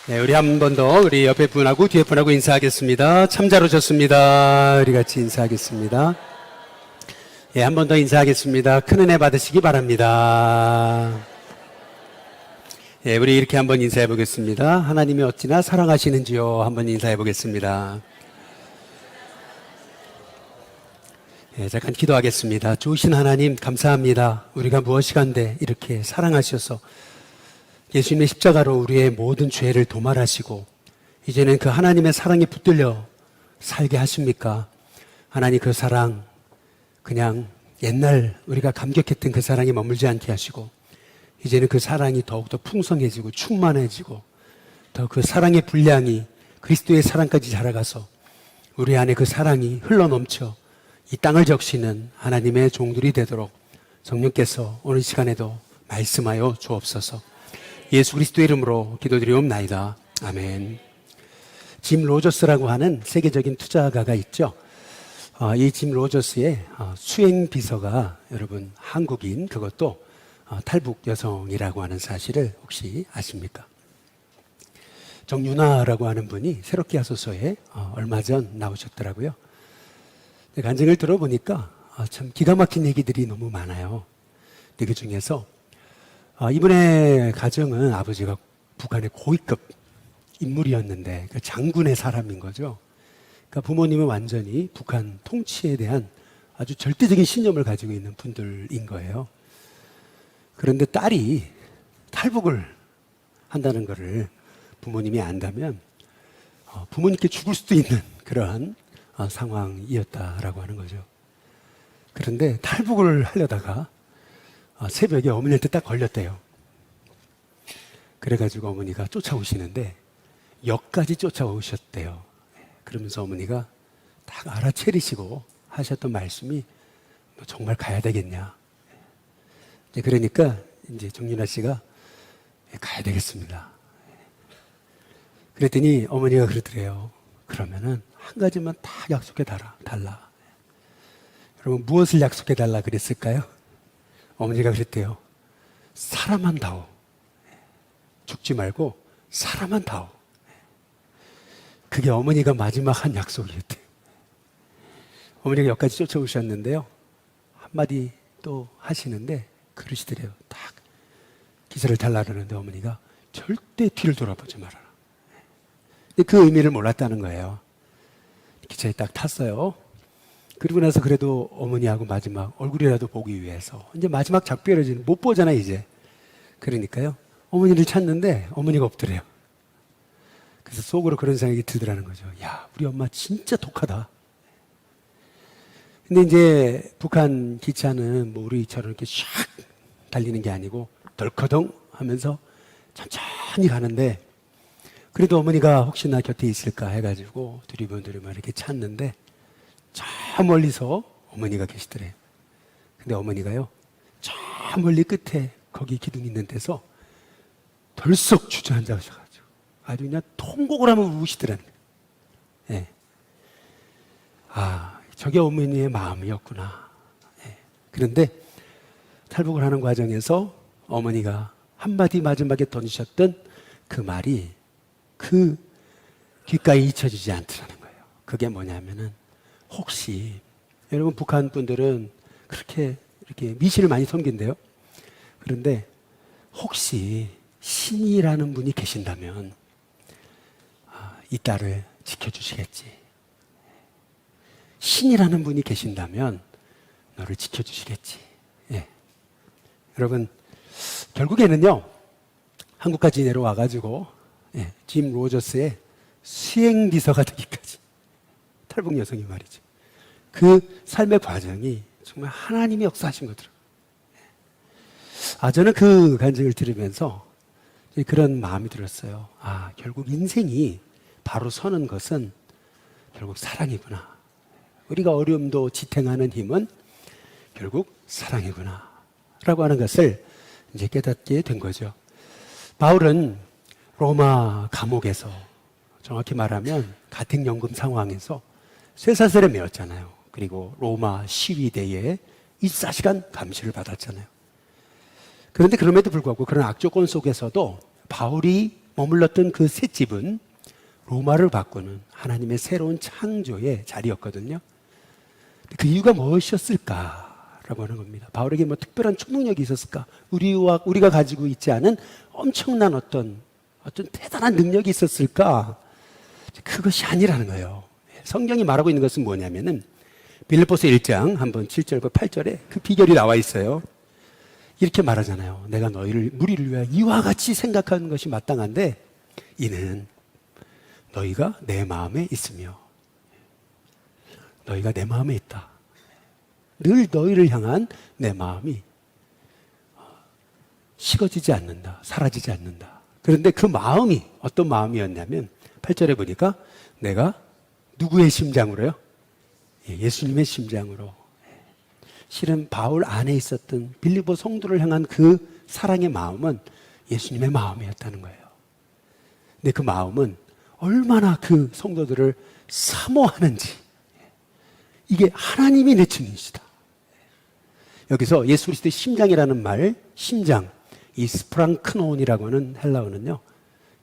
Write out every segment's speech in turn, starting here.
네, 우리 한 번 더 우리 옆에 분하고 뒤에 분하고 인사하겠습니다. 참 잘 오셨습니다. 우리 같이 인사하겠습니다. 예, 한 번 더 인사하겠습니다. 큰 은혜 받으시기 바랍니다. 예, 우리 이렇게 한번 인사해 보겠습니다. 하나님이 어찌나 사랑하시는지요. 한번 인사해 보겠습니다. 예, 잠깐 기도하겠습니다. 좋으신 하나님 감사합니다. 우리가 무엇이간데 이렇게 사랑하셔서 예수님의 십자가로 우리의 모든 죄를 도말하시고 이제는 그 하나님의 사랑에 붙들려 살게 하십니까? 하나님 그 사랑 그냥 옛날 우리가 감격했던 그 사랑에 머물지 않게 하시고 이제는 그 사랑이 더욱더 풍성해지고 충만해지고 더 그 사랑의 분량이 그리스도의 사랑까지 자라가서 우리 안에 그 사랑이 흘러넘쳐 이 땅을 적시는 하나님의 종들이 되도록 성령께서 오늘 시간에도 말씀하여 주옵소서. 예수 그리스도의 이름으로 기도드리옵나이다. 아멘. 짐 로저스라고 하는 세계적인 투자가가 있죠. 이 짐 로저스의 수행 비서가 여러분 한국인, 그것도 탈북 여성이라고 하는 사실을 혹시 아십니까? 정윤아라고 하는 분이 새롭게 하소서에 얼마 전 나오셨더라고요. 간증을 들어보니까 참 기가 막힌 얘기들이 너무 많아요. 그 중에서 이분의 가정은 아버지가 북한의 고위급 인물이었는데 그 장군의 사람인 거죠. 그러니까 부모님은 완전히 북한 통치에 대한 아주 절대적인 신념을 가지고 있는 분들인 거예요. 그런데 딸이 탈북을 한다는 것을 부모님이 안다면 부모님께 죽을 수도 있는 그러한 상황이었다라고 하는 거죠. 그런데 탈북을 하려다가 새벽에 어머니한테 딱 걸렸대요. 그래가지고 어머니가 쫓아오시는데 역까지 쫓아오셨대요. 그러면서 어머니가 딱 알아채리시고 하셨던 말씀이 정말 가야 되겠냐. 그러니까 이제 정윤아 씨가 가야 되겠습니다. 그랬더니 어머니가 그러더래요. 그러면은 한 가지만 다 약속해 달라. 여러분 무엇을 약속해 달라 그랬을까요? 어머니가 그랬대요. 사람만 다오. 죽지 말고 사람만 다오. 그게 어머니가 마지막 한 약속이었대요. 어머니가 여기까지 쫓아오셨는데요. 한마디 또 하시는데 그러시더래요. 딱 기사를 달라 그러는데 어머니가 절대 뒤를 돌아보지 말아라. 근데 그 의미를 몰랐다는 거예요. 기차에 딱 탔어요. 그리고 나서 그래도 어머니하고 마지막 얼굴이라도 보기 위해서 이제 마지막 작별을 못 보잖아요 이제. 그러니까요 어머니를 찾는데 어머니가 없더래요. 그래서 속으로 그런 생각이 들더라는 거죠. 야, 우리 엄마 진짜 독하다. 근데 이제 북한 기차는 뭐 우리처럼 이렇게 샥 달리는 게 아니고 덜커덩 하면서 천천히 가는데 그래도 어머니가 혹시나 곁에 있을까 해가지고 두리번두리번 이렇게 찾는데 저 멀리서 어머니가 계시더래요. 근데 어머니가요, 저 멀리 끝에 거기 기둥 있는 데서 덜썩 주저앉아셔가지고 아주 그냥 통곡을 하면 우시더라는 거예요. 예. 아, 저게 어머니의 마음이었구나. 예. 그런데 탈북을 하는 과정에서 어머니가 한마디 마지막에 던지셨던 그 말이 그 귓가에 잊혀지지 않더라는 거예요. 그게 뭐냐면은 혹시 여러분 북한 분들은 그렇게 이렇게 미신을 많이 섬긴대요. 그런데 혹시 신이라는 분이 계신다면 이 딸을 지켜주시겠지. 신이라는 분이 계신다면 너를 지켜주시겠지. 예. 여러분 결국에는요 한국까지 내려와가지고 짐 로저스의 수행비서가 되기까지 탈북 여성이 말이죠. 그 삶의 과정이 정말 하나님이 역사하신 거더라고요. 저는 그 간증을 들으면서 그런 마음이 들었어요. 결국 인생이 바로 서는 것은 결국 사랑이구나. 우리가 어려움도 지탱하는 힘은 결국 사랑이구나. 라고 하는 것을 이제 깨닫게 된 거죠. 바울은 로마 감옥에서 정확히 말하면 가택연금 상황에서 쇠사슬에 매었잖아요. 그리고 로마 시위대에 24시간 감시를 받았잖아요. 그런데 그럼에도 불구하고 그런 악조건 속에서도 바울이 머물렀던 그 셋집은 로마를 바꾸는 하나님의 새로운 창조의 자리였거든요. 그 이유가 무엇이었을까라고 하는 겁니다. 바울에게 뭐 특별한 초능력이 있었을까? 우리가 가지고 있지 않은 엄청난 어떤 대단한 능력이 있었을까? 그것이 아니라는 거예요. 성경이 말하고 있는 것은 뭐냐면은 빌립보서 1장 한번 7절과 8절에 그 비결이 나와 있어요. 이렇게 말하잖아요. 내가 너희를 무리를 위하여 이와 같이 생각하는 것이 마땅한데 이는 너희가 내 마음에 있으며 너희가 내 마음에 있다. 늘 너희를 향한 내 마음이 식어지지 않는다. 사라지지 않는다. 그런데 그 마음이 어떤 마음이었냐면 8절에 보니까 내가 누구의 심장으로요? 예수님의 심장으로. 실은 바울 안에 있었던 빌립보 성도를 향한 그 사랑의 마음은 예수님의 마음이었다는 거예요. 근데 그 마음은 얼마나 그 성도들을 사모하는지, 이게 하나님이 내치는시다. 여기서 예수 그리스도의 심장이라는 말, 심장, 이 스프랑크논이라고 하는 헬라어는요,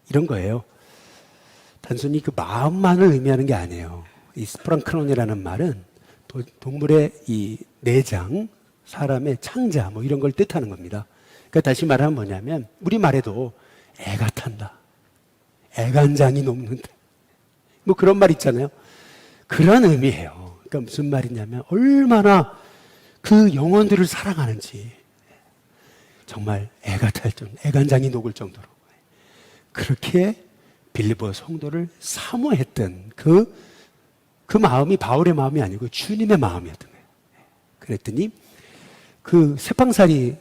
이런 거예요. 단순히 그 마음만을 의미하는 게 아니에요. 이 스프랑크논이라는 말은 동물의 이 내장, 사람의 창자, 뭐 이런 걸 뜻하는 겁니다. 그러니까 다시 말하면 뭐냐면, 우리말에도 애가 탄다. 애간장이 녹는다. 뭐 그런 말 있잖아요. 그런 의미예요. 그러니까 무슨 말이냐면, 얼마나 그 영혼들을 사랑하는지, 정말 애가 탈 정도, 애간장이 녹을 정도로. 그렇게 빌립보 성도를 사모했던 그 마음이 바울의 마음이 아니고 주님의 마음이었던 거예요. 그랬더니 그 세팡살이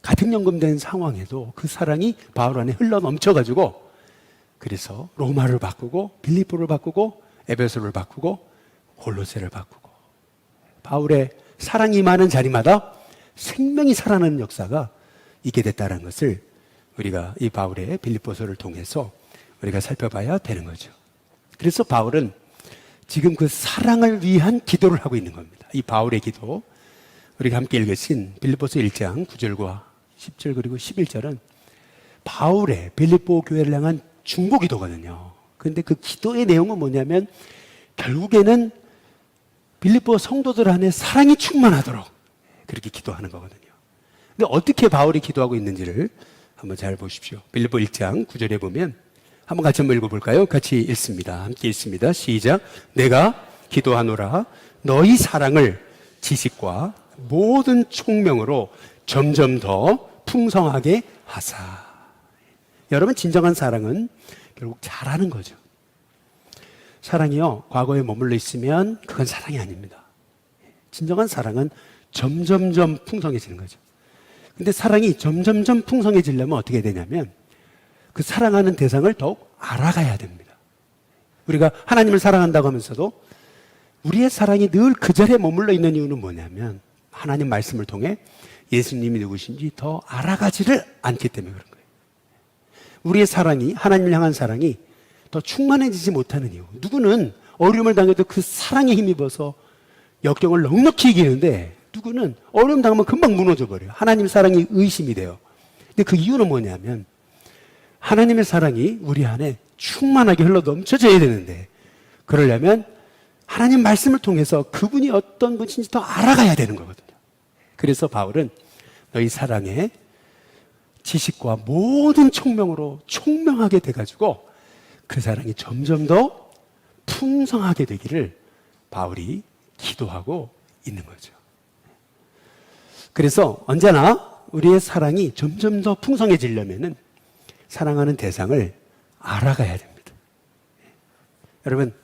가택연금된 상황에도 그 사랑이 바울 안에 흘러 넘쳐가지고, 그래서 로마를 바꾸고 빌립보를 바꾸고 에베소를 바꾸고 골로새를 바꾸고, 바울의 사랑이 임하는 자리마다 생명이 살아나는 역사가 있게 됐다는 것을 우리가 이 바울의 빌립보서를 통해서 우리가 살펴봐야 되는 거죠. 그래서 바울은 지금 그 사랑을 위한 기도를 하고 있는 겁니다. 이 바울의 기도, 우리가 함께 읽으신 빌립보서 1장 9절과 10절 그리고 11절은 바울의 빌립보 교회를 향한 중보 기도거든요. 그런데 그 기도의 내용은 뭐냐면, 결국에는 빌립보 성도들 안에 사랑이 충만하도록 그렇게 기도하는 거거든요. 근데 어떻게 바울이 기도하고 있는지를 한번 잘 보십시오. 빌립보 1장 9절에 보면, 한번 같이 한번 읽어볼까요? 같이 읽습니다. 함께 읽습니다. 시작. 내가 기도하노라 너희 사랑을 지식과 모든 총명으로 점점 더 풍성하게 하사. 여러분, 진정한 사랑은 결국 잘하는 거죠. 사랑이요, 과거에 머물러 있으면 그건 사랑이 아닙니다. 진정한 사랑은 점점점 풍성해지는 거죠. 근데 사랑이 점점점 풍성해지려면 어떻게 되냐면, 그 사랑하는 대상을 더욱 알아가야 됩니다. 우리가 하나님을 사랑한다고 하면서도 우리의 사랑이 늘 그 자리에 머물러 있는 이유는 뭐냐면, 하나님 말씀을 통해 예수님이 누구신지 더 알아가지를 않기 때문에 그런 거예요. 우리의 사랑이, 하나님을 향한 사랑이 더 충만해지지 못하는 이유. 누구는 어려움을 당해도 그 사랑에 힘입어서 역경을 넉넉히 이기는데, 누구는 어려움 당하면 금방 무너져 버려요. 하나님 사랑이 의심이 돼요. 근데 그 이유는 뭐냐면, 하나님의 사랑이 우리 안에 충만하게 흘러 넘쳐져야 되는데, 그러려면 하나님 말씀을 통해서 그분이 어떤 분인지 더 알아가야 되는 거거든요. 그래서 바울은 너희 사랑에 지식과 모든 총명으로 총명하게 돼가지고 그 사랑이 점점 더 풍성하게 되기를 바울이 기도하고 있는 거죠. 그래서 언제나 우리의 사랑이 점점 더 풍성해지려면은 사랑하는 대상을 알아가야 됩니다. 여러분,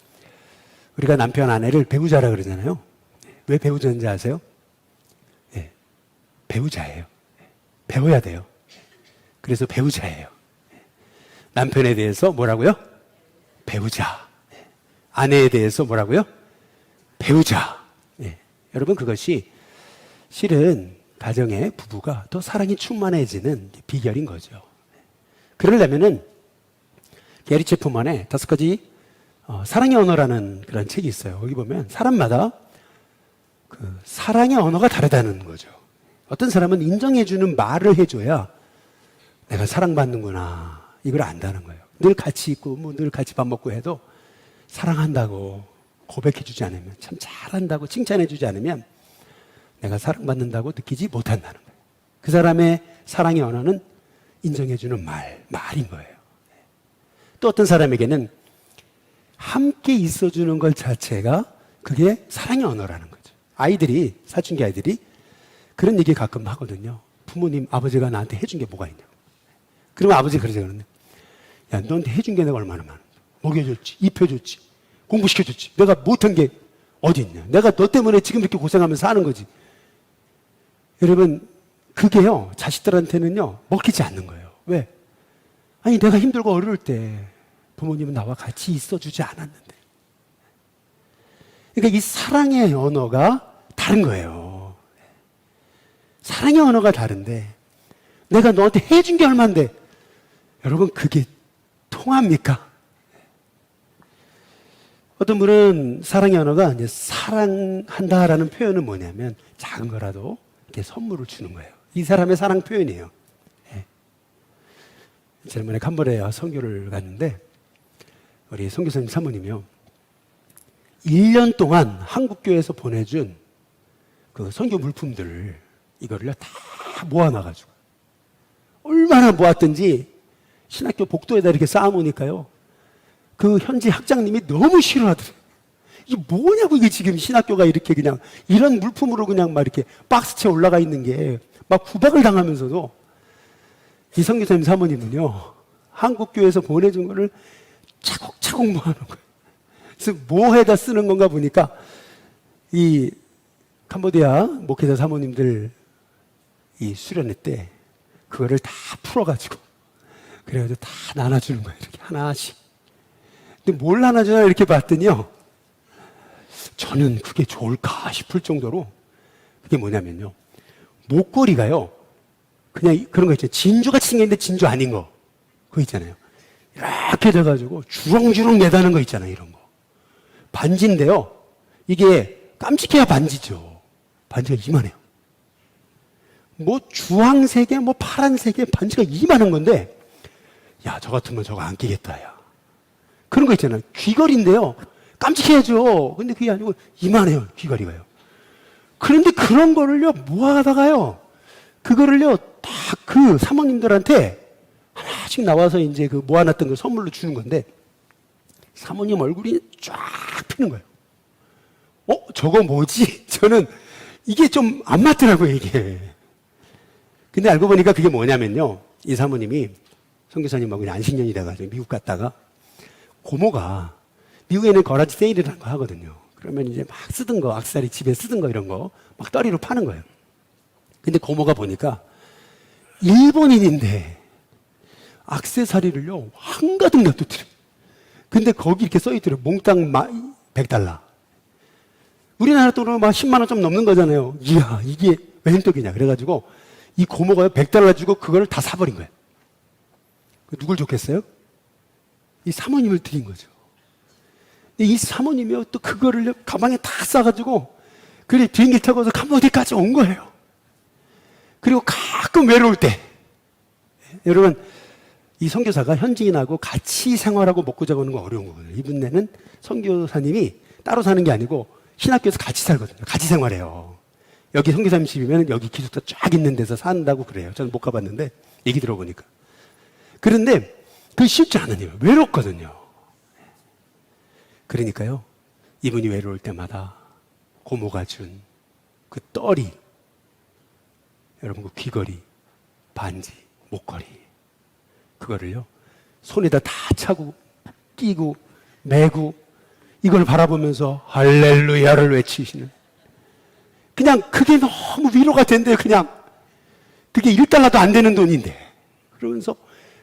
우리가 남편, 아내를 배우자라 그러잖아요. 왜 배우자인지 아세요? 네, 배우자예요. 배워야 돼요. 그래서 배우자예요. 남편에 대해서 뭐라고요? 배우자. 아내에 대해서 뭐라고요? 배우자. 네. 여러분, 그것이 실은 가정의 부부가 더 사랑이 충만해지는 비결인 거죠. 그러려면은 게리 체프만의 5가지 사랑의 언어라는 그런 책이 있어요. 거기 보면 사람마다 그 사랑의 언어가 다르다는 거죠. 어떤 사람은 인정해주는 말을 해줘야 내가 사랑받는구나 이걸 안다는 거예요. 늘 같이 있고 뭐 늘 같이 밥 먹고 해도 사랑한다고 고백해주지 않으면, 참 잘한다고 칭찬해주지 않으면 내가 사랑받는다고 느끼지 못한다는 거예요. 그 사람의 사랑의 언어는 인정해주는 말인 거예요. 또 어떤 사람에게는 함께 있어주는 것 자체가 그게 사랑의 언어라는 거죠. 아이들이, 사춘기 아이들이 그런 얘기 가끔 하거든요. 부모님, 아버지가 나한테 해준 게 뭐가 있냐고. 그러면 아버지가 그러죠. 야, 너한테 해준 게 내가 얼마나 많아. 먹여줬지, 입혀줬지, 공부시켜줬지. 내가 못한 게 어디 있냐. 내가 너 때문에 지금 이렇게 고생하면서 사는 거지. 여러분, 그게요, 자식들한테는요, 먹히지 않는 거예요. 왜? 아니, 내가 힘들고 어려울 때 부모님은 나와 같이 있어주지 않았는데. 그러니까 이 사랑의 언어가 다른 거예요. 사랑의 언어가 다른데, 내가 너한테 해준 게 얼만데, 여러분, 그게 통합니까? 어떤 분은 사랑의 언어가 이제 사랑한다라는 표현은 뭐냐면 작은 거라도 이렇게 선물을 주는 거예요. 이 사람의 사랑 표현이에요. 예. 지난번에 캄보디아 선교를 갔는데 우리 선교사님 사모님이요, 1년 동안 한국교회에서 보내준 그 선교 물품들을 이거를요 다 모아놔가지고 얼마나 모았든지 신학교 복도에다 이렇게 쌓아놓으니까요, 그 현지 학장님이 너무 싫어하더래요. 이게 뭐냐고, 이게 지금 신학교가 이렇게 그냥 이런 물품으로 그냥 막 이렇게 박스채 올라가 있는 게 막 구박을 당하면서도 이 선교사님 사모님은요, 한국교회에서 보내준 거를 차곡차곡 모아놓은 거예요. 그래서 뭐에다 쓰는 건가 보니까 이 캄보디아 목회자 사모님들 이 수련회 때 그거를 다 풀어가지고 그래가지고 다 나눠주는 거예요. 이렇게 하나씩. 근데 뭘 나눠주나 이렇게 봤더니요, 저는 그게 좋을까 싶을 정도로 그게 뭐냐면요, 목걸이가요, 그냥 그런 거 있잖아요. 진주같이 생겼는데 진주 아닌 거. 그거 있잖아요. 이렇게 돼가지고 주렁주렁 매다는 거 있잖아요. 이런 거. 반지인데요, 이게 깜찍해야 반지죠. 반지가 이만해요. 뭐 주황색에 뭐 파란색에 반지가 이만한 건데, 야, 저 같으면 저거 안 끼겠다, 야. 그런 거 있잖아요. 귀걸이인데요, 깜찍해야죠. 근데 그게 아니고 이만해요, 귀걸이가요. 그런데 그런 거를요, 모아다가요, 그거를요, 다 그 사모님들한테 하나씩 나와서 이제 그 모아놨던 걸 선물로 주는 건데, 사모님 얼굴이 쫙 피는 거예요. 저거 뭐지? 저는 이게 좀 안 맞더라고요, 이게. 근데 알고 보니까 그게 뭐냐면요, 이 사모님이 선교사님하고 안식년이 돼가지고 미국 갔다가 고모가 미국에는 거라지 세일이라는 거 하거든요. 그러면 이제 막 쓰던 거, 액세서리 집에 쓰던 거 이런 거 막 떨이로 파는 거예요. 근데 고모가 보니까 일본인인데 액세서리를요 한가득 냅두더래요. 근데 거기 이렇게 써있더래요. 몽땅 $100. 우리나라 돈으로 막 10만 원 좀 넘는 거잖아요. 이야, 이게 웬 떡이냐. 그래가지고 이 고모가 $100 주고 그걸 다 사버린 거예요. 누굴 줬겠어요? 이 사모님을 드린 거죠. 이 사모님이 또 그거를 가방에 다 싸가지고 그래 비행기 타고서 캄보디아까지 온 거예요. 그리고 가끔 외로울 때, 여러분, 이 선교사가 현지인하고 같이 생활하고 먹고 자고 하는 거 어려운 거거든요. 이분네는 선교사님이 따로 사는 게 아니고 신학교에서 같이 살거든요. 같이 생활해요. 여기 선교사님 집이면 여기 기숙사 쫙 있는 데서 산다고 그래요. 저는 못 가봤는데 얘기 들어보니까. 그런데 그 쉽지 않으니요. 외롭거든요. 그러니까요, 이분이 외로울 때마다 고모가 준 그 떨이, 여러분 그 귀걸이, 반지, 목걸이, 그거를요 손에다 다 차고 끼고 매고 이걸 바라보면서 할렐루야를 외치시는, 그냥 그게 너무 위로가 된대요. 그냥 그게 $1도 안 되는 돈인데, 그러면서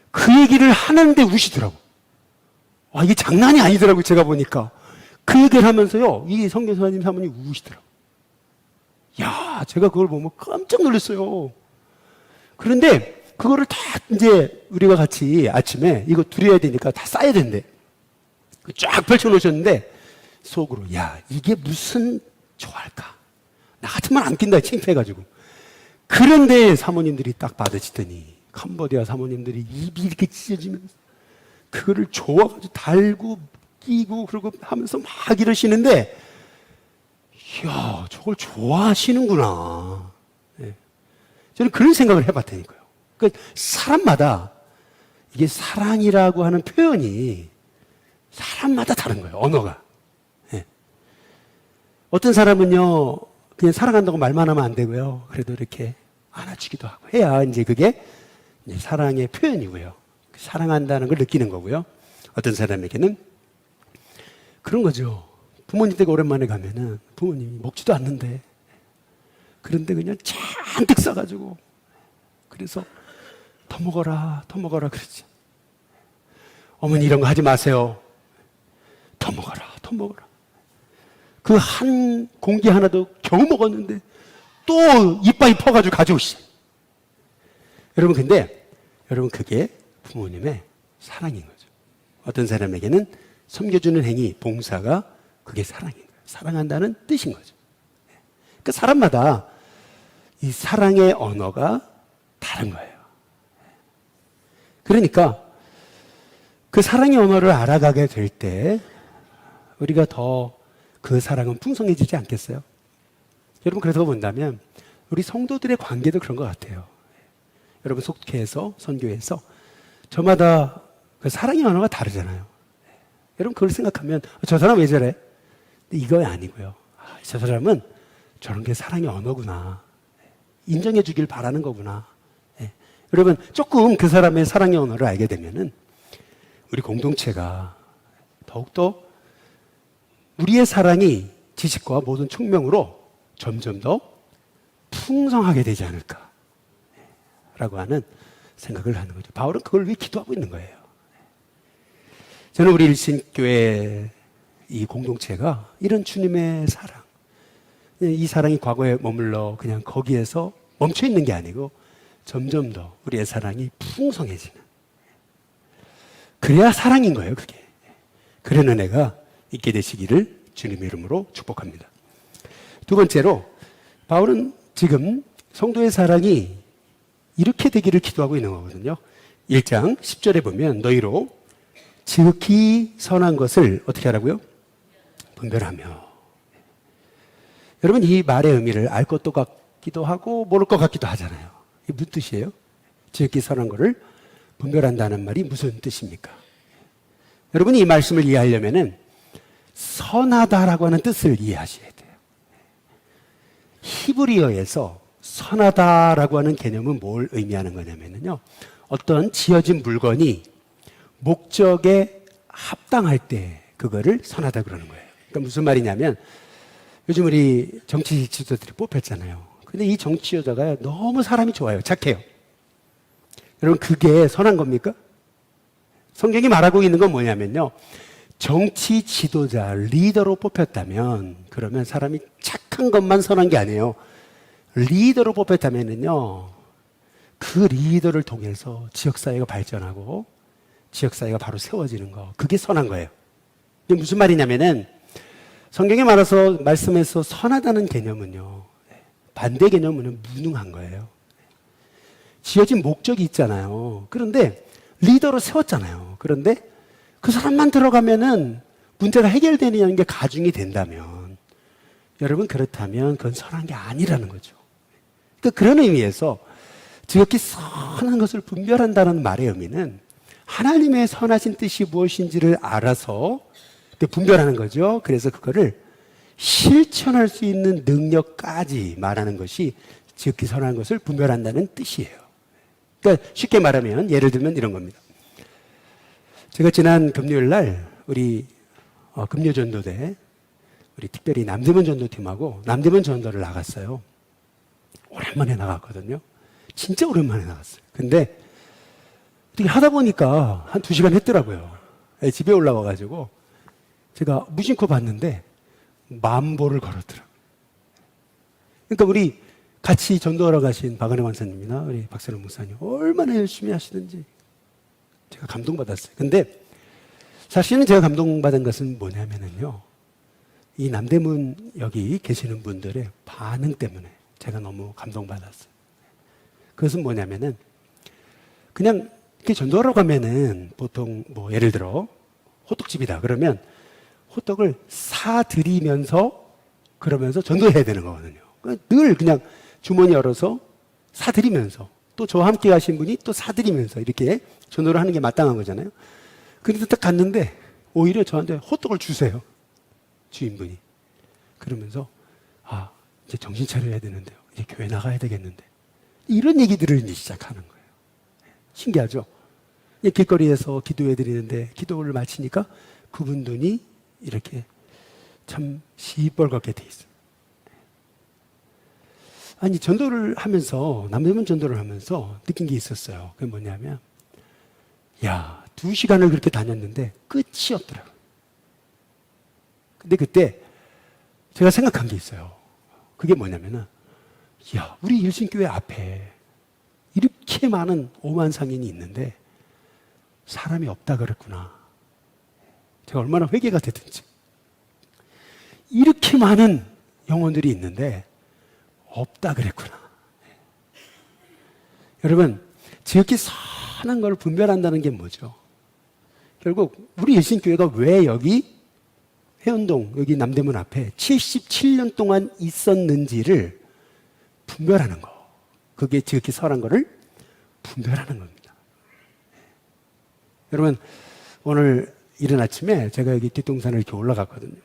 그 얘기를 하는데 우시더라고. 이게 장난이 아니더라고요. 제가 보니까 그 얘기를 하면서요, 이 선교사님 사모님이 우시더라고. 야, 제가 그걸 보면 깜짝 놀랐어요. 그런데 그거를 다 이제 우리가 같이 아침에 이거 드려야 되니까 다 싸야 된대. 쫙 펼쳐놓으셨는데 속으로, 야, 이게 무슨 좋아할까? 나 같으면 안 낀다, 창피해가지고. 그런데 사모님들이 딱 받으시더니 캄보디아 사모님들이 입이 이렇게 찢어지면서 그거를 좋아가지고 달고 끼고 그러고 하면서 막 이러시는데, 이야, 저걸 좋아하시는구나. 예. 저는 그런 생각을 해봤다니까요. 그러니까 사람마다 이게 사랑이라고 하는 표현이 사람마다 다른 거예요, 언어가. 예. 어떤 사람은요, 그냥 사랑한다고 말만 하면 안 되고요. 그래도 이렇게 안아주기도 하고 해야 이제 그게 이제 사랑의 표현이고요. 사랑한다는 걸 느끼는 거고요. 어떤 사람에게는 그런 거죠. 부모님 댁 오랜만에 가면은 부모님이 먹지도 않는데, 그런데 그냥 잔뜩 싸가지고, 그래서 더 먹어라, 더 먹어라 그러지. 어머니 이런 거 하지 마세요. 더 먹어라, 더 먹어라. 그 한 공기 하나도 겨우 먹었는데 또 이빨이 퍼가지고 가져오시. 여러분, 근데 여러분, 그게 부모님의 사랑인 거죠. 어떤 사람에게는 섬겨주는 행위, 봉사가 그게 사랑인 거예요. 사랑한다는 뜻인 거죠. 그러니까 사람마다 이 사랑의 언어가 다른 거예요. 그러니까 그 사랑의 언어를 알아가게 될 때 우리가 더 그 사랑은 풍성해지지 않겠어요? 여러분, 그래서 본다면 우리 성도들의 관계도 그런 것 같아요. 여러분, 속회에서, 선교에서 저마다 그 사랑의 언어가 다르잖아요. 여러분, 그걸 생각하면 저 사람 왜 저래? 이거 아니고요. 저 사람은 저런 게 사랑의 언어구나. 인정해 주길 바라는 거구나. 여러분, 조금 그 사람의 사랑의 언어를 알게 되면은 우리 공동체가 더욱더 우리의 사랑이 지식과 모든 총명으로 점점 더 풍성하게 되지 않을까 라고 하는 생각을 하는 거죠. 바울은 그걸 위해 기도하고 있는 거예요. 저는 우리 일신교회 이 공동체가 이런 주님의 사랑, 이 사랑이 과거에 머물러 그냥 거기에서 멈춰 있는 게 아니고 점점 더 우리의 사랑이 풍성해지는, 그래야 사랑인 거예요, 그게. 그런 은혜가 있게 되시기를 주님의 이름으로 축복합니다. 두 번째로, 바울은 지금 성도의 사랑이 이렇게 되기를 기도하고 있는 거거든요. 1장 10절에 보면 너희로 지극히 선한 것을 어떻게 하라고요? 분별하며. 여러분, 이 말의 의미를 알 것도 같기도 하고 모를 것 같기도 하잖아요. 이게 무슨 뜻이에요? 지극히 선한 것을 분별한다는 말이 무슨 뜻입니까? 여러분이 이 말씀을 이해하려면은 선하다라고 하는 뜻을 이해하셔야 돼요. 히브리어에서 선하다라고 하는 개념은 뭘 의미하는 거냐면요, 어떤 지어진 물건이 목적에 합당할 때 그거를 선하다 그러는 거예요. 그러니까 무슨 말이냐면, 요즘 우리 정치 지도자들이 뽑혔잖아요. 근데 이 정치 지도자가 너무 사람이 좋아요. 착해요. 여러분, 그게 선한 겁니까? 성경이 말하고 있는 건 뭐냐면요, 정치 지도자, 리더로 뽑혔다면, 그러면 사람이 착한 것만 선한 게 아니에요. 리더로 뽑혔다면은요, 그 리더를 통해서 지역사회가 발전하고 지역사회가 바로 세워지는 거, 그게 선한 거예요. 이게 무슨 말이냐면은, 성경에 말씀에서 선하다는 개념은요, 반대 개념은 무능한 거예요. 지어진 목적이 있잖아요. 그런데 리더로 세웠잖아요. 그런데 그 사람만 들어가면은 문제가 해결되는 게 가중이 된다면, 여러분, 그렇다면 그건 선한 게 아니라는 거죠. 그러니까 그런 의미에서 지극히 선한 것을 분별한다는 말의 의미는 하나님의 선하신 뜻이 무엇인지를 알아서 분별하는 거죠. 그래서 그거를 실천할 수 있는 능력까지 말하는 것이 지극히 선한 것을 분별한다는 뜻이에요. 그러니까 쉽게 말하면, 예를 들면 이런 겁니다. 제가 지난 금요일 날 우리 금요전도대, 우리 특별히 남대문 전도팀하고 남대문 전도를 나갔어요. 오랜만에 나갔거든요. 진짜 오랜만에 나갔어요. 근데 어떻게 하다 보니까 한 2시간 했더라고요. 집에 올라와가지고 제가 무심코 봤는데 10,000보를 걸었더라고요. 그러니까 우리 같이 전도하러 가신 박은혜 원사님이나 우리 박세롬 목사님 얼마나 열심히 하시는지 제가 감동받았어요. 근데 사실은 제가 감동받은 것은 뭐냐면요, 이 남대문 여기 계시는 분들의 반응 때문에 제가 너무 감동받았어요. 그것은 뭐냐면은, 그냥 이렇게 전도하러 가면은 보통 뭐 예를 들어 호떡집이다 그러면 호떡을 사드리면서 그러면서 전도해야 되는 거거든요. 늘 그냥 주머니 열어서 사드리면서 또 저와 함께 가신 분이 또 사드리면서 이렇게 전도를 하는 게 마땅한 거잖아요. 그런데 딱 갔는데 오히려 저한테 호떡을 주세요. 주인분이. 그러면서 아, 이제 정신 차려야 되는데요. 이제 교회 나가야 되겠는데. 이런 얘기들을 이제 시작하는 거예요. 신기하죠? 길거리에서 기도해 드리는데 기도를 마치니까 그분 눈이 이렇게 참 시뻘겋게 돼 있어요. 아니, 전도를 하면서, 남대문 전도를 하면서 느낀 게 있었어요. 그게 뭐냐면, 야, 2시간을 그렇게 다녔는데 끝이 없더라고요. 근데 그때 제가 생각한 게 있어요. 그게 뭐냐면은, 야, 우리 일신교회 앞에 이렇게 많은 오만 상인이 있는데 사람이 없다 그랬구나. 제가 얼마나 회개가 됐든지. 이렇게 많은 영혼들이 있는데 없다 그랬구나. 여러분, 지극히 선한 걸 분별한다는 게 뭐죠? 결국 우리 일신교회가 왜 여기 해운동, 여기 남대문 앞에 77년 동안 있었는지를 분별하는 거. 그게 지극히 선한 거를 분별하는 겁니다. 여러분, 오늘 이른 아침에 제가 여기 뒷동산을 이렇게 올라갔거든요.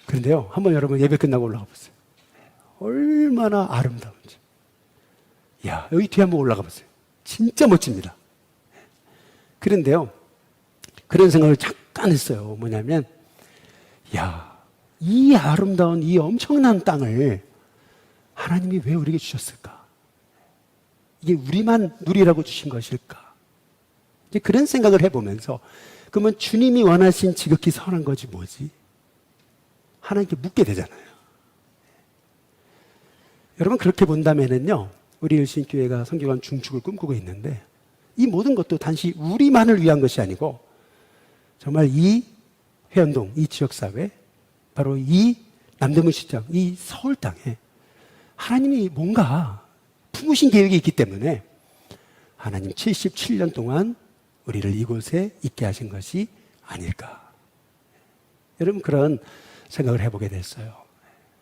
그런데요, 한번 여러분 예배 끝나고 올라가 보세요. 얼마나 아름다운지. 야, 여기 뒤에 한번 올라가 보세요. 진짜 멋집니다. 그런데요, 그런 생각을 잠깐 했어요. 뭐냐면, 야, 이 아름다운 이 엄청난 땅을 하나님이 왜 우리에게 주셨을까? 이게 우리만 누리라고 주신 것일까? 이제 그런 생각을 해보면서, 그러면 주님이 원하신 지극히 선한 것이 뭐지? 하나님께 묻게 되잖아요. 여러분, 그렇게 본다면은요, 우리 일신교회가 성교관 중축을 꿈꾸고 있는데, 이 모든 것도 단지 우리만을 위한 것이 아니고, 정말 이 해운동, 이 지역사회, 바로 이 남대문 시장, 이 서울 땅에 하나님이 뭔가 품으신 계획이 있기 때문에 하나님 77년 동안 우리를 이곳에 있게 하신 것이 아닐까. 여러분, 그런 생각을 해보게 됐어요.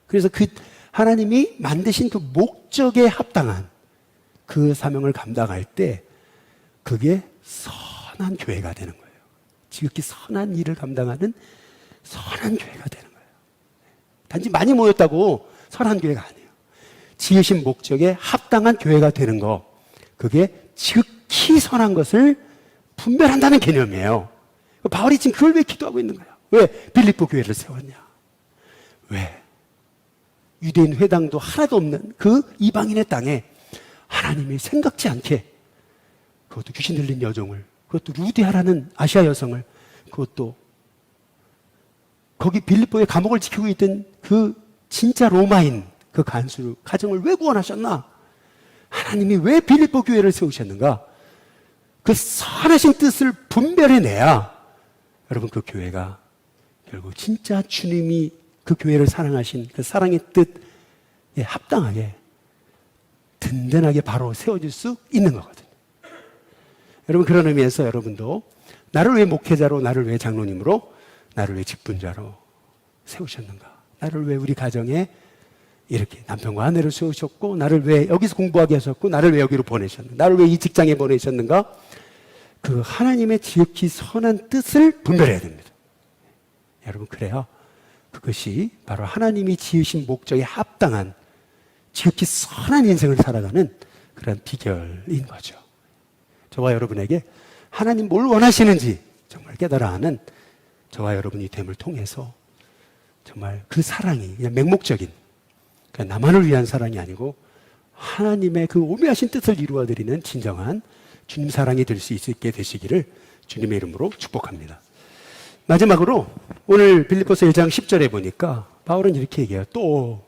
그래서 그 하나님이 만드신 그 목적에 합당한 그 사명을 감당할 때 그게 선한 교회가 되는 거예요. 지극히 선한 일을 감당하는 선한 교회가 되는 거예요. 단지 많이 모였다고 선한 교회가 아니에요. 지으신 목적에 합당한 교회가 되는 거, 그게 지극히 선한 것을 분별한다는 개념이에요. 바울이 지금 그걸 왜 기도하고 있는 거야? 왜 빌립보 교회를 세웠냐? 왜? 유대인 회당도 하나도 없는 그 이방인의 땅에 하나님이 생각지 않게, 그것도 귀신 들린 여종을, 그것도 루디아라는 아시아 여성을, 그것도 거기 빌립보의 감옥을 지키고 있던 그 진짜 로마인 그 간수 가정을 왜 구원하셨나? 하나님이 왜 빌립보 교회를 세우셨는가? 그 선하신 뜻을 분별해내야 여러분, 그 교회가 결국 진짜 주님이 그 교회를 사랑하신 그 사랑의 뜻에 합당하게 든든하게 바로 세워질 수 있는 거거든요. 여러분, 그런 의미에서 여러분도 나를 왜 목회자로, 나를 왜 장로님으로, 나를 왜 직분자로 세우셨는가? 나를 왜 우리 가정에 이렇게 남편과 아내를 세우셨고, 나를 왜 여기서 공부하게 하셨고, 나를 왜 여기로 보내셨는가? 나를 왜 이 직장에 보내셨는가? 그 하나님의 지극히 선한 뜻을 분별해야 됩니다. 여러분, 그래야 그것이 바로 하나님이 지으신 목적에 합당한 지극히 선한 인생을 살아가는 그런 비결인 거죠. 저와 여러분에게 하나님 뭘 원하시는지 정말 깨달아 하는 저와 여러분이 됨을 통해서 정말 그 사랑이 그냥 맹목적인, 그러니까 나만을 위한 사랑이 아니고 하나님의 그 오묘하신 뜻을 이루어드리는 진정한 주님 사랑이 될 수 있게 되시기를 주님의 이름으로 축복합니다. 마지막으로 오늘 빌립보서 1장 10절에 보니까 바울은 이렇게 얘기해요. 또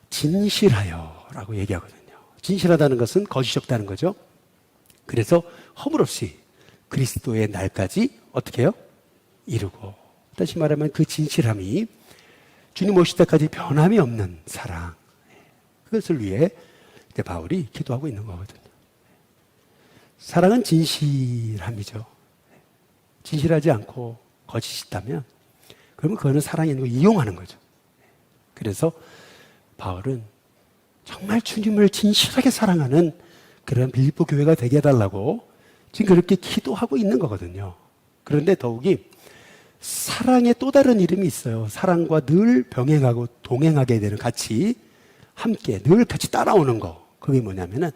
진실하여 라고 얘기하거든요. 진실하다는 것은 거짓이 없다는 거죠. 그래서 허물없이 그리스도의 날까지 어떻게 해요? 이루고, 다시 말하면 그 진실함이 주님 오실 때까지 변함이 없는 사랑, 그것을 위해 이제 바울이 기도하고 있는 거거든요. 사랑은 진실함이죠. 진실하지 않고 거짓이 있다면 그러면 그거는 사랑이 아니고 이용하는 거죠. 그래서 바울은 정말 주님을 진실하게 사랑하는 그런 빌립보 교회가 되게 해달라고 지금 그렇게 기도하고 있는 거거든요. 그런데 더욱이 사랑의 또 다른 이름이 있어요. 사랑과 늘 병행하고 동행하게 되는, 같이 함께 늘 같이 따라오는 거. 그게 뭐냐면은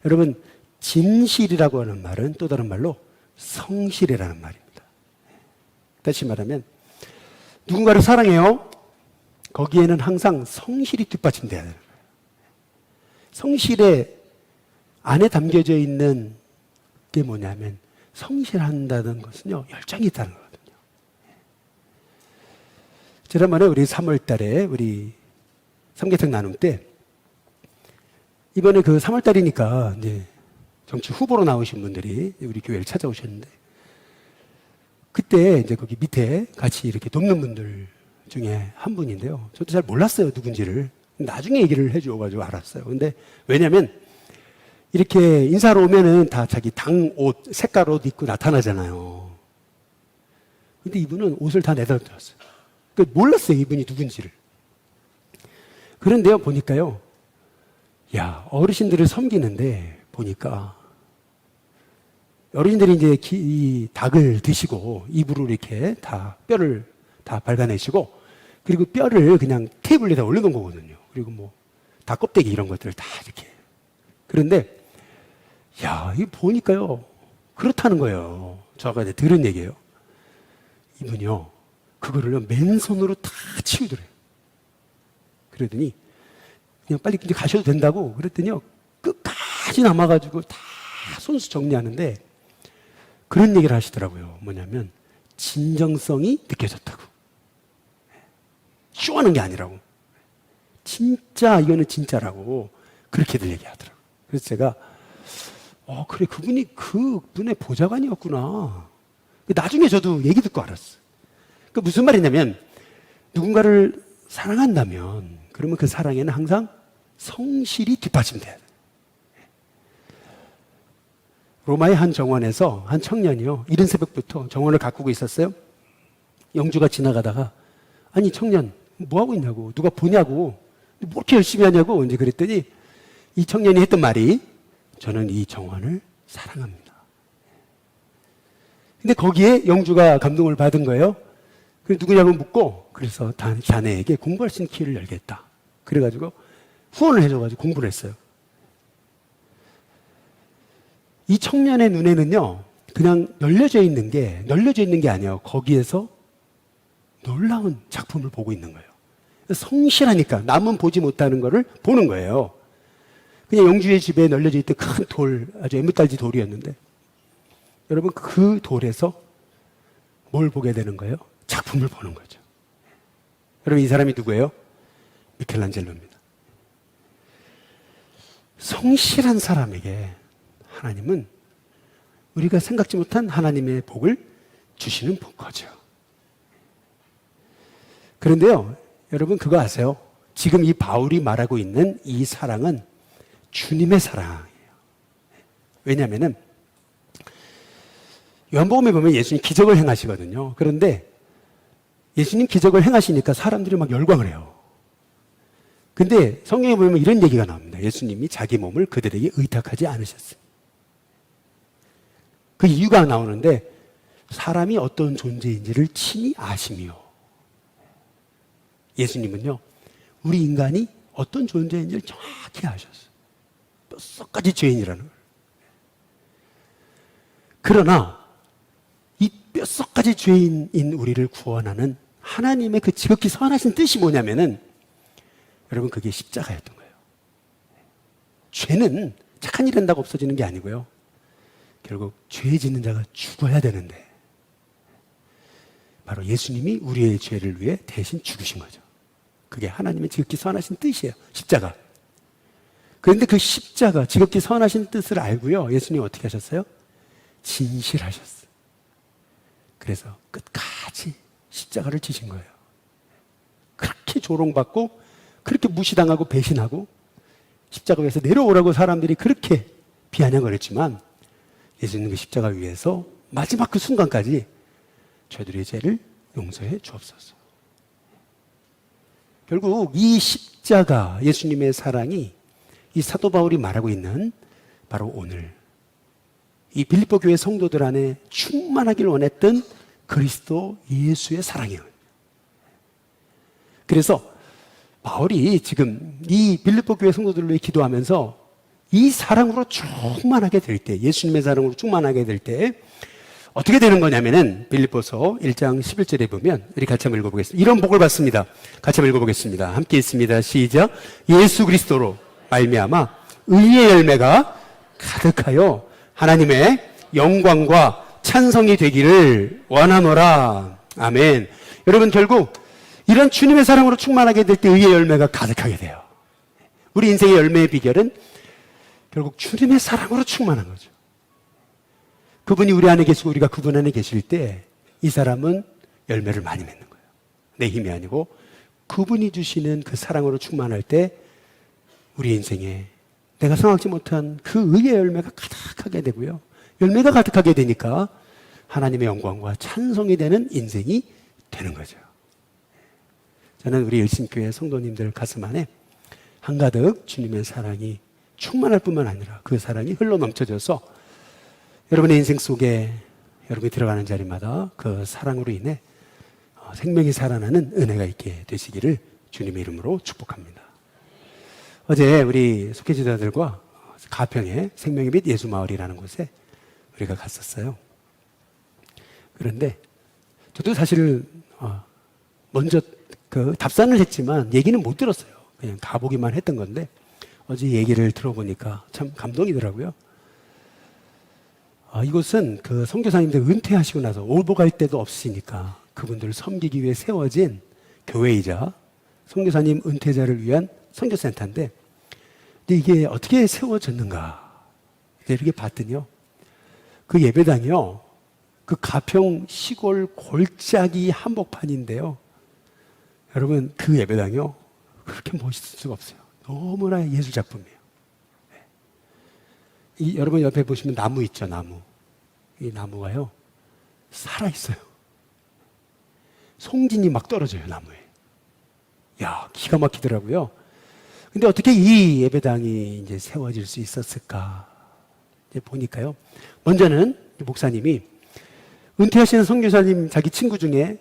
여러분, 진실이라고 하는 말은 또 다른 말로 성실이라는 말입니다. 다시 말하면 누군가를 사랑해요. 거기에는 항상 성실이 뒷받침돼야 되는 거예요. 성실에 안에 담겨져 있는 게 뭐냐면 성실한다는 것은요, 열정이 있다는 거거든요. 지난번에 우리 3월 달에 우리 삼계탕 나눔 때 이번에 그 3월 달이니까 이제 정치 후보로 나오신 분들이 우리 교회를 찾아오셨는데 그때 이제 거기 밑에 같이 이렇게 돕는 분들 중에 한 분인데요. 저도 잘 몰랐어요, 누군지를. 나중에 얘기를 해줘가지고 알았어요. 근데 왜냐면 이렇게 인사로 오면은 다 자기 당 옷, 색깔 옷 입고 나타나잖아요. 근데 이분은 옷을 다 내다줬어요. 그러니까 몰랐어요, 이분이 누군지를. 그런데요, 보니까요, 야, 어르신들을 섬기는데 보니까 어르신들이 이제 이 닭을 드시고 입으로 이렇게 다 뼈를 다 발라내시고 그리고 뼈를 그냥 테이블 에다 올려놓은 거거든요. 그리고 뭐 닭 껍데기 이런 것들을 다 이렇게. 그런데 야, 이거 보니까요, 그렇다는 거예요. 저가 이제 들은 얘기예요. 이분이요, 그거를 맨손으로 다 치우더래요. 그러더니 그냥 빨리 이제 가셔도 된다고 그랬더니요, 끝까지 남아가지고 다 손수 정리하는데 그런 얘기를 하시더라고요. 뭐냐면 진정성이 느껴졌다고. 쇼하는 게 아니라고. 진짜 이거는 진짜라고 그렇게들 얘기하더라고요. 그래서 제가 그래, 그분이 그분의 보좌관이었구나. 나중에 저도 얘기 듣고 알았어요. 그 무슨 말이냐면 누군가를 사랑한다면 그러면 그 사랑에는 항상 성실이 뒷받침돼야 돼요. 로마의 한 정원에서 한 청년이요, 이른 새벽부터 정원을 가꾸고 있었어요. 영주가 지나가다가 아니 청년 뭐 하고 있냐고, 누가 보냐고, 뭐 이렇게 열심히 하냐고 이제 그랬더니 이 청년이 했던 말이 저는 이 정원을 사랑합니다. 근데 거기에 영주가 감동을 받은 거예요. 그래서 누구냐고 묻고 그래서 자네에게 공부할 수 있는 기회를 열겠다. 그래가지고 후원을 해줘가지고 공부를 했어요. 이 청년의 눈에는요, 그냥 널려져 있는 게 아니에요. 거기에서 놀라운 작품을 보고 있는 거예요. 성실하니까 남은 보지 못하는 거를 보는 거예요. 그냥 영주의 집에 널려져 있던 큰 돌, 아주 애물단지 돌이었는데 여러분, 그 돌에서 뭘 보게 되는 거예요? 작품을 보는 거죠. 여러분, 이 사람이 누구예요? 미켈란젤로입니다. 성실한 사람에게 하나님은 우리가 생각지 못한 하나님의 복을 주시는 거죠. 그런데요, 여러분 그거 아세요? 지금 이 바울이 말하고 있는 이 사랑은 주님의 사랑이에요. 왜냐하면 요한복음에 보면 예수님 기적을 행하시거든요. 그런데 예수님 기적을 행하시니까 사람들이 막 열광을 해요. 근데 성경에 보면 이런 얘기가 나옵니다. 예수님이 자기 몸을 그들에게 의탁하지 않으셨어요. 그 이유가 나오는데 사람이 어떤 존재인지를 친히 아시며, 예수님은요, 우리 인간이 어떤 존재인지를 정확히 아셨어요. 뼛속까지 죄인이라는 걸. 그러나 이 뼛속까지 죄인인 우리를 구원하는 하나님의 그 지극히 선하신 뜻이 뭐냐면은 여러분, 그게 십자가였던 거예요. 죄는 착한 일 한다고 없어지는 게 아니고요, 결국 죄 짓는 자가 죽어야 되는데 바로 예수님이 우리의 죄를 위해 대신 죽으신 거죠. 그게 하나님의 지극히 선하신 뜻이에요, 십자가. 그런데 그 십자가, 지극히 선하신 뜻을 알고요, 예수님 어떻게 하셨어요? 진실하셨어요. 그래서 끝까지 십자가를 지신 거예요. 그렇게 조롱받고 그렇게 무시당하고 배신하고 십자가 위에서 내려오라고 사람들이 그렇게 비아냥거렸지만 예수님 그 십자가 위에서 마지막 그 순간까지 저희들의 죄를 용서해 주옵소서. 결국 이 십자가, 예수님의 사랑이 이 사도 바울이 말하고 있는 바로 오늘 이 빌립보 교회 성도들 안에 충만하길 원했던 그리스도 예수의 사랑이에요. 그래서 바울이 지금 이 빌립보 교회 성도들을 위해 기도하면서 이 사랑으로 충만하게 될 때, 예수님의 사랑으로 충만하게 될 때 어떻게 되는 거냐면은 빌립보서 1장 11절에 보면 우리 같이 한번 읽어보겠습니다. 이런 복을 받습니다. 같이 한번 읽어보겠습니다. 함께 있습니다. 시작. 예수 그리스도로 말미암아 의의 열매가 가득하여 하나님의 영광과 찬송이 되기를 원하노라. 아멘. 여러분, 결국 이런 주님의 사랑으로 충만하게 될 때 의의 열매가 가득하게 돼요. 우리 인생의 열매의 비결은 결국 주님의 사랑으로 충만한 거죠. 그분이 우리 안에 계시고 우리가 그분 안에 계실 때 이 사람은 열매를 많이 맺는 거예요. 내 힘이 아니고 그분이 주시는 그 사랑으로 충만할 때 우리 인생에 내가 생각지 못한 그 의의 열매가 가득하게 되고요. 열매가 가득하게 되니까 하나님의 영광과 찬송이 되는 인생이 되는 거죠. 저는 우리 일신교회 성도님들 가슴 안에 한가득 주님의 사랑이 충만할 뿐만 아니라 그 사랑이 흘러 넘쳐져서 여러분의 인생 속에 여러분이 들어가는 자리마다 그 사랑으로 인해 생명이 살아나는 은혜가 있게 되시기를 주님의 이름으로 축복합니다. 어제 우리 속회지자들과 가평의 생명의 빛 예수마을이라는 곳에 우리가 갔었어요. 그런데 저도 사실 먼저 그 답산을 했지만 얘기는 못 들었어요. 그냥 가보기만 했던 건데 어제 얘기를 들어보니까 참 감동이더라고요. 이곳은 그 선교사님들 은퇴하시고 나서 오복할 데도 없으니까 그분들을 섬기기 위해 세워진 교회이자 선교사님 은퇴자를 위한 선교센터인데, 근데 이게 어떻게 세워졌는가 이렇게 봤더니요, 그 예배당이요, 그 가평 시골 골짜기 한복판인데요, 여러분 그 예배당이요 그렇게 멋있을 수가 없어요. 너무나 예술 작품이에요. 여러분 옆에 보시면 나무 있죠, 나무. 이 나무가요 살아있어요. 송진이 막 떨어져요, 나무에. 야, 기가 막히더라고요. 근데 어떻게 이 예배당이 이제 세워질 수 있었을까? 이제 보니까요, 먼저는 목사님이 은퇴하시는 선교사님 자기 친구 중에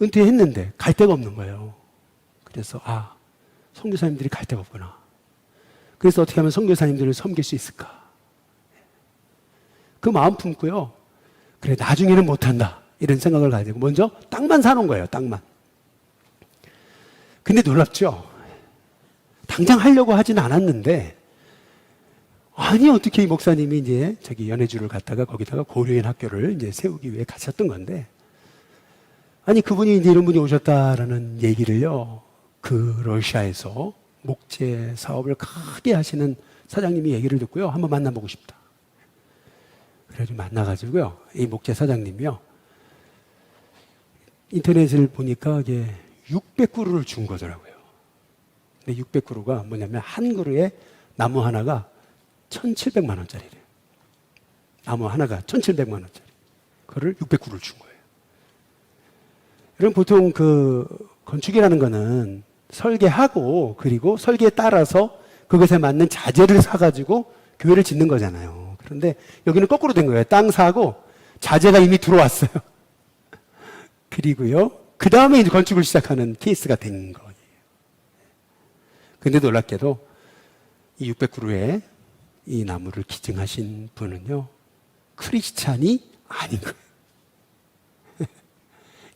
은퇴했는데 갈 데가 없는 거예요. 그래서 선교사님들이 갈 데가 없구나. 그래서 어떻게 하면 선교사님들을 섬길 수 있을까? 그 마음 품고요, 그래 나중에는 못한다 이런 생각을 가지고 먼저 땅만 사놓은 거예요. 땅만. 근데 놀랍죠? 당장 하려고 하진 않았는데, 아니 어떻게 이 목사님이 이제 저기 연해주를 갔다가 거기다가 고려인 학교를 이제 세우기 위해 가셨던 건데, 아니 그분이 이제 이런 분이 오셨다라는 얘기를요, 그 러시아에서 목재 사업을 크게 하시는 사장님이 얘기를 듣고요, 한번 만나보고 싶다. 그래가지고 만나가지고요, 이 목재 사장님이요, 인터넷을 보니까 이게 600그루를 준 거더라고요. 근데 600그루가 뭐냐면 한 그루에 나무 하나가 1,700만 원짜리래요. 나무 하나가 1,700만 원짜리. 그거를 600그루를 준 거예요. 여러분 보통 그 건축이라는 거는 설계하고 그리고 설계에 따라서 그것에 맞는 자재를 사가지고 교회를 짓는 거잖아요. 그런데 여기는 거꾸로 된 거예요. 땅 사고 자재가 이미 들어왔어요. 그리고요, 그 다음에 이제 건축을 시작하는 케이스가 된 거예요. 근데 놀랍게도 이 600그루에 이 나무를 기증하신 분은요, 크리스찬이 아닌 거예요.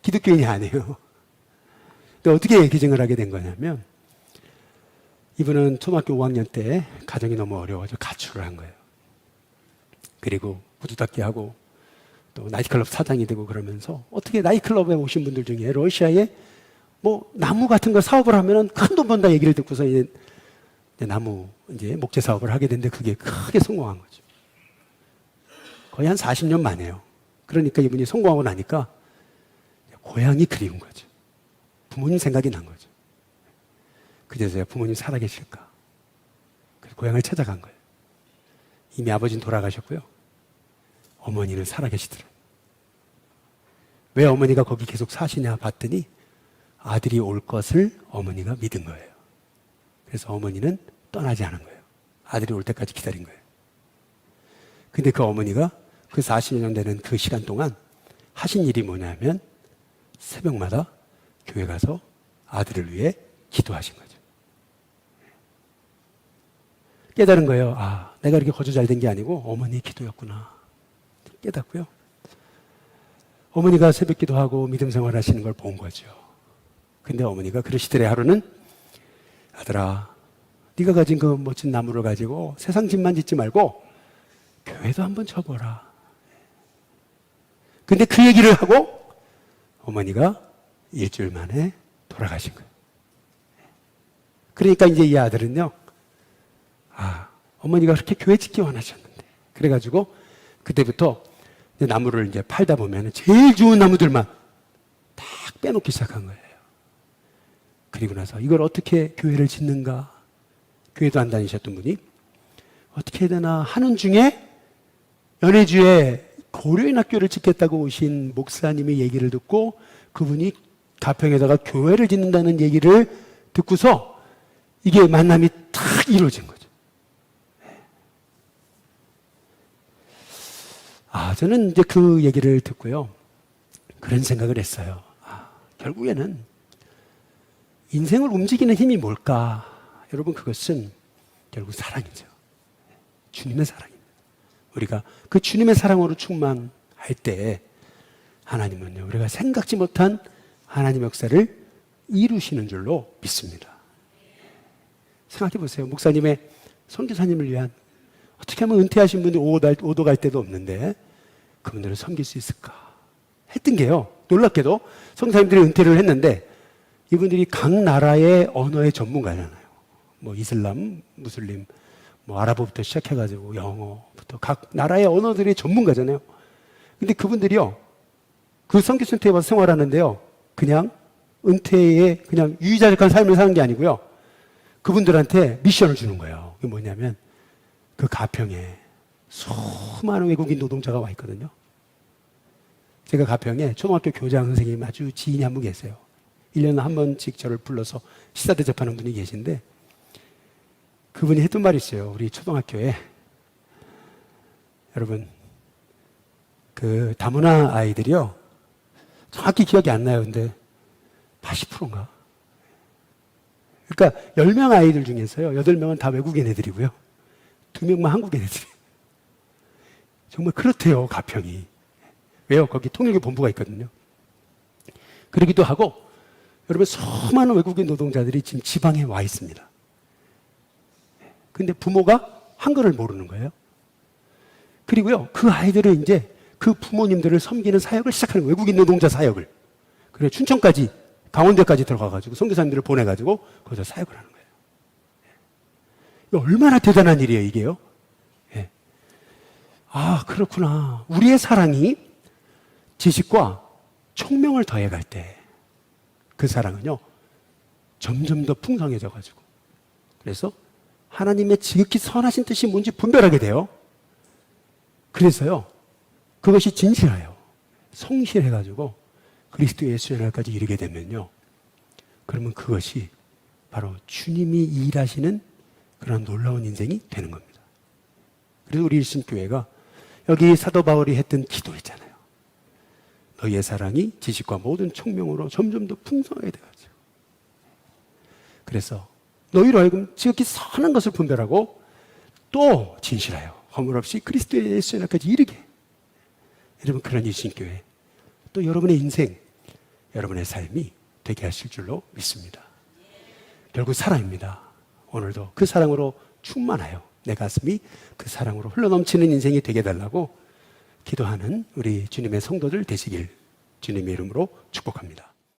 기독교인이 아니에요. 근데 어떻게 기증을 하게 된 거냐면, 이분은 초등학교 5학년 때 가정이 너무 어려워서 가출을 한 거예요. 그리고 구두닦이 하고 또 나이트클럽 사장이 되고 그러면서, 어떻게 나이트클럽에 오신 분들 중에 러시아에 뭐 나무 같은 거 사업을 하면은 큰 돈 번다 얘기를 듣고서 이제 나무 이제 목재 사업을 하게 됐는데 그게 크게 성공한 거죠. 거의 한 40년 만에요. 그러니까 이분이 성공하고 나니까 고향이 그리운 거죠. 부모님 생각이 난 거죠. 그제서야 부모님 살아계실까? 그래서 고향을 찾아간 거예요. 이미 아버지는 돌아가셨고요. 어머니는 살아계시더라고요. 왜 어머니가 거기 계속 사시냐 봤더니 아들이 올 것을 어머니가 믿은 거예요. 그래서 어머니는 떠나지 않은 거예요. 아들이 올 때까지 기다린 거예요. 근데 그 어머니가 그 40년 되는 그 시간 동안 하신 일이 뭐냐면 새벽마다 교회 가서 아들을 위해 기도하신 거죠. 깨달은 거예요. 아, 내가 이렇게 거저 잘 된 게 아니고 어머니의 기도였구나. 깨닫고요. 어머니가 새벽 기도하고 믿음 생활 하시는 걸 본 거죠. 근데 어머니가 그러시더래. 하루는 아들아, 네가 가진 그 멋진 나무를 가지고 세상 집만 짓지 말고 교회도 한번 쳐보라. 근데 그 얘기를 하고 어머니가 일주일 만에 돌아가신 거예요. 그러니까 이제 이 아들은요, 아, 어머니가 그렇게 교회 짓기 원하셨는데. 그래가지고 그때부터 이제 나무를 이제 팔다 보면 제일 좋은 나무들만 딱 빼놓기 시작한 거예요. 그리고 나서 이걸 어떻게 교회를 짓는가? 교회도 안 다니셨던 분이 어떻게 해야 되나 하는 중에 연해주에 고려인 학교를 짓겠다고 오신 목사님의 얘기를 듣고 그분이 가평에다가 교회를 짓는다는 얘기를 듣고서 이게 만남이 탁 이루어진 거죠. 아, 저는 이제 그 얘기를 듣고요. 그런 생각을 했어요. 아, 결국에는 인생을 움직이는 힘이 뭘까? 여러분, 그것은 결국 사랑이죠. 주님의 사랑입니다. 우리가 그 주님의 사랑으로 충만할 때 하나님은요, 우리가 생각지 못한 하나님의 역사를 이루시는 줄로 믿습니다. 생각해 보세요. 목사님의 선교사님을 위한 어떻게 하면 은퇴하신 분들이 오도 갈 데도 없는데 그분들을 섬길 수 있을까? 했던 게요. 놀랍게도 선교사님들이 은퇴를 했는데 이분들이 각 나라의 언어의 전문가잖아요. 뭐 이슬람, 무슬림, 뭐 아랍어부터 시작해가지고 영어부터 각 나라의 언어들의 전문가잖아요. 근데 그분들이요, 그 선교센터에 와서 생활하는데요, 그냥 은퇴에 그냥 유유자적한 삶을 사는 게 아니고요, 그분들한테 미션을 주는 거예요. 그게 뭐냐면 그 가평에 수많은 외국인 노동자가 와 있거든요. 제가 가평에 초등학교 교장 선생님 아주 지인이 한 분 계세요. 1년에 한 번씩 저를 불러서 시사 대접하는 분이 계신데 그분이 했던 말이 있어요. 우리 초등학교에 여러분 그 다문화 아이들이요, 정확히 기억이 안 나요. 근데 80%인가? 그러니까 10명 아이들 중에서요 8명은 다 외국인 애들이고요 2명만 한국인 애들이에요. 정말 그렇대요, 가평이. 왜요? 거기 통일교 본부가 있거든요. 그러기도 하고 여러분 수많은 외국인 노동자들이 지금 지방에 와 있습니다. 근데 부모가 한글을 모르는 거예요. 그리고요, 그 아이들은 이제 그 부모님들을 섬기는 사역을 시작하는 거예요. 외국인 노동자 사역을. 그래, 춘천까지, 강원도까지 들어가가지고 선교사님들을 보내가지고 거기서 사역을 하는 거예요. 이거 얼마나 대단한 일이에요, 이게요. 예. 아, 그렇구나. 우리의 사랑이 지식과 총명을 더해갈 때 그 사랑은요, 점점 더 풍성해져가지고 그래서 하나님의 지극히 선하신 뜻이 뭔지 분별하게 돼요. 그래서요, 그것이 진실해요. 성실해가지고 그리스도 예수의 날까지 이르게 되면요, 그러면 그것이 바로 주님이 일하시는 그런 놀라운 인생이 되는 겁니다. 그래서 우리 일신교회가 여기 사도 바울이 했던 기도 있잖아요. 너희의 사랑이 지식과 모든 총명으로 점점 더 풍성하게 돼가지고 그래서 너희로 하여금 지극히 선한 것을 분별하고 또 진실하여 허물 없이 그리스도 예수의 날까지 이르게. 여러분, 그런 일신교회 또 여러분의 인생, 여러분의 삶이 되게 하실 줄로 믿습니다. 결국 사랑입니다. 오늘도 그 사랑으로 충만하여 내 가슴이 그 사랑으로 흘러넘치는 인생이 되게 해달라고 기도하는 우리 주님의 성도들 되시길 주님의 이름으로 축복합니다.